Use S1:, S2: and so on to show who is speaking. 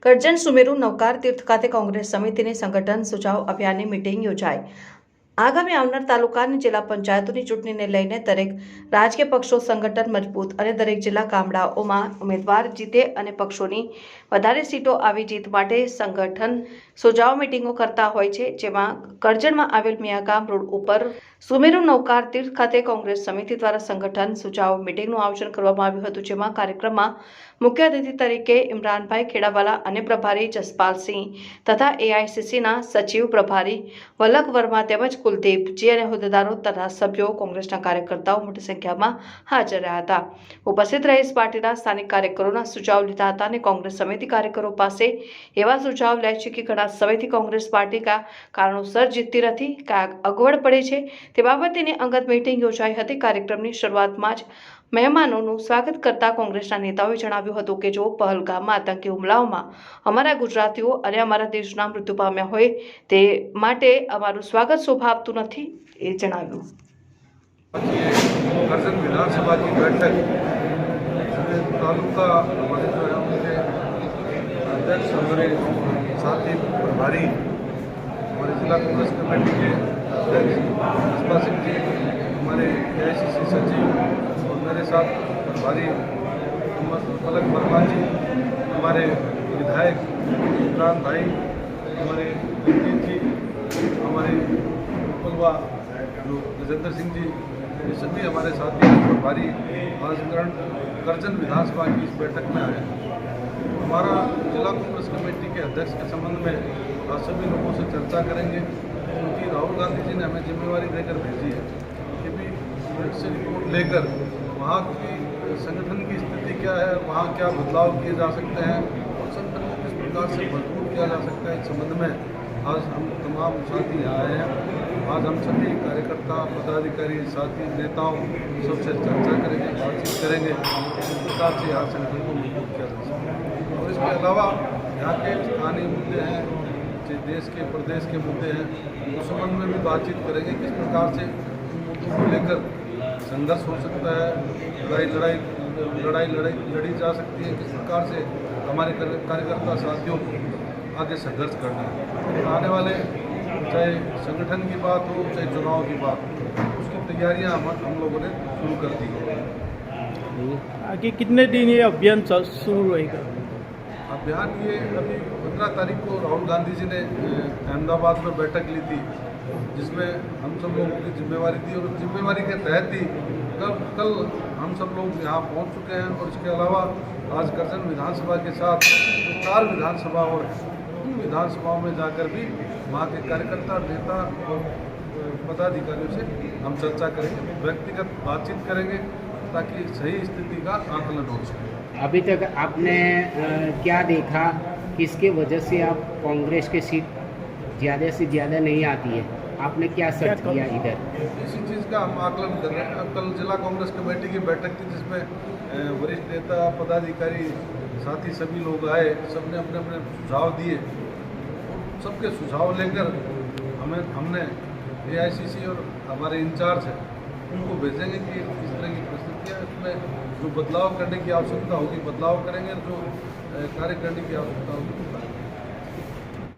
S1: કરજણ સુમેરુ નવકાર તીર્થ ખાતે કોંગ્રેસ સમિતિની સંગઠન સુઝાવ અભિયાનની મીટિંગ યોજાઈ। આગામી આવનાર તાલુકાની જિલ્લા પંચાયતોની ચૂંટણીને લઈને દરેક રાજકીય પક્ષો સંગઠન મજબૂત અને દરેક જિલ્લા ગામડાઓમાં ઉમેદવાર જીતે અને પક્ષોની વધારે સીટો આવી જીત માટે સંગઠન સુઝાવ મીટિંગો કરતા હોય છે, જેમાં કરજણમાં આવેલ મિયાગામ રોડ ઉપર સુમેરુ નવકાર તીર્થ ખાતે કોંગ્રેસ સમિતિ દ્વારા સંગઠન સુઝાવ મીટિંગનું આયોજન કરવામાં આવ્યું હતું, જેમાં કાર્યક્રમમાં મુખ્ય અતિથિ તરીકે ઇમરાનભાઈ ખેડાવાલા અને પ્રભારી જસપાલસિંહ તથા એઆઈસીસીના સચિવ પ્રભારી વલક વર્મા તેમજ કુલદીપજી અને હોદ્દેદારો તથા સભ્યો કોંગ્રેસના કાર્યકર્તાઓ મોટી સંખ્યામાં હાજર રહ્યા હતા। ઉપસ્થિત રહીશ પાર્ટીના સ્થાનિક કાર્યકરોના સુઝાવ લીધા હતા અને કોંગ્રેસ સમિતિ કાર્યકરો પાસે એવા સુઝાવ લે છે કે ઘણા સમયથી કોંગ્રેસ પાર્ટી કારણોસર જીતતી નથી, અગવડ પડે છે તે બાબતેની અંગત મીટિંગ યોજાઈ હતી। કાર્યક્રમની શરૂઆતમાં જ મહેમાનોનું સ્વાગત કરતા કોંગ્રેસના નેતાઓએ જણાવ્યું હતું કે જો પહલગામમાં આતંકી હુમલાઓમાં અમારા ગુજરાતીઓ અને અમારા દેશના મૃત્યુ પામ્યા હોય તે માટે અમારું સ્વાગત શોભા આપતું નથી, એ જણાવ્યું।
S2: करजन विधानसभा की बैठक तालुका हमारे जो है उनके अध्यक्ष हमारे साथी प्रभारी हमारे जिला कांग्रेस कमेटी के अध्यक्ष जसपाल सिंह जी, हमारे एआईसीसी सचिव और मेरे साथ प्रभारी वलक वर्मा जी, हमारे विधायक इमरान भाई, हमारे कुलदीप जी, हमारे पलवा जो गजेंद्र सिंह जी, ये सभी हमारे साथी प्रभारी आज करजन विधानसभा की इस बैठक में आए। हमारा जिला कांग्रेस कमेटी के अध्यक्ष के संबंध में आज सभी लोगों से चर्चा करेंगे, क्योंकि राहुल गांधी जी ने हमें जिम्मेवारी देकर भेजी है कि भी से रिपोर्ट लेकर वहाँ की संगठन की स्थिति क्या है, वहाँ क्या बदलाव किए जा सकते हैं और संगठन को किस प्रकार से मजबूत किया जा सकता है, इस संबंध में आज हम तमाम साथी यहाँ आए हैं। आज हम सभी कार्यकर्ता, पदाधिकारी, साथी, नेताओं सबसे चर्चा करेंगे, बातचीत करेंगे किस प्रकार से यहाँ संगठन को मजबूत किया जा सकता है। और इसके अलावा यहाँ के स्थानीय मुद्दे हैं, जो देश के प्रदेश के मुद्दे हैं, उस संबंध में भी बातचीत करेंगे किस प्रकार से इन मुद्दों को लेकर संघर्ष हो सकता है, लड़ाई लड़ी जा सकती है, किस प्रकार से हमारे कार्यकर्ता साथियों को आगे संघर्ष करना है। आने वाले चाहे संगठन की बात हो, चाहे चुनाव की बात हो, उसकी तैयारियां हम लोगों ने शुरू कर दी है।
S3: आगे कितने दिन ये अभियान शुरू रहेगा?
S2: अभियान ये अभी 15 तारीख को राहुल गांधी जी ने अहमदाबाद में बैठक ली थी, जिसमें हम सब लोगों की जिम्मेवारी थी और जिम्मेवारी के तहत ही कल हम सब लोग यहाँ पहुँच चुके हैं। और इसके अलावा आज करजन विधानसभा के साथ 4 विधानसभा और उन विधानसभाओं में जाकर भी वहाँ के कार्यकर्ता, नेता और पदाधिकारियों से हम चर्चा करेंगे, व्यक्तिगत बातचीत करेंगे ताकि सही स्थिति का आकलन हो सके।
S4: अभी तक आपने क्या देखा, किसके वजह से आप कांग्रेस की सीट ज़्यादा से ज़्यादा नहीं आती है, आपने क्या सर्च किया इधर?
S2: इसी चीज़ का हम आकलन कर रहे हैं। अब कल जिला कांग्रेस कमेटी की बैठक थी, जिसमें वरिष्ठ नेता, पदाधिकारी, साथी सभी लोग आए, सबने अपने अपने सुझाव दिए। सबके सुझाव लेकर हमने एआईसीसी और हमारे इंचार्ज हैं उनको भेजेंगे कि इस तरह की परिस्थितियाँ, इसमें जो बदलाव करने की आवश्यकता होगी बदलाव करेंगे, जो कार्य करने की आवश्यकता होगी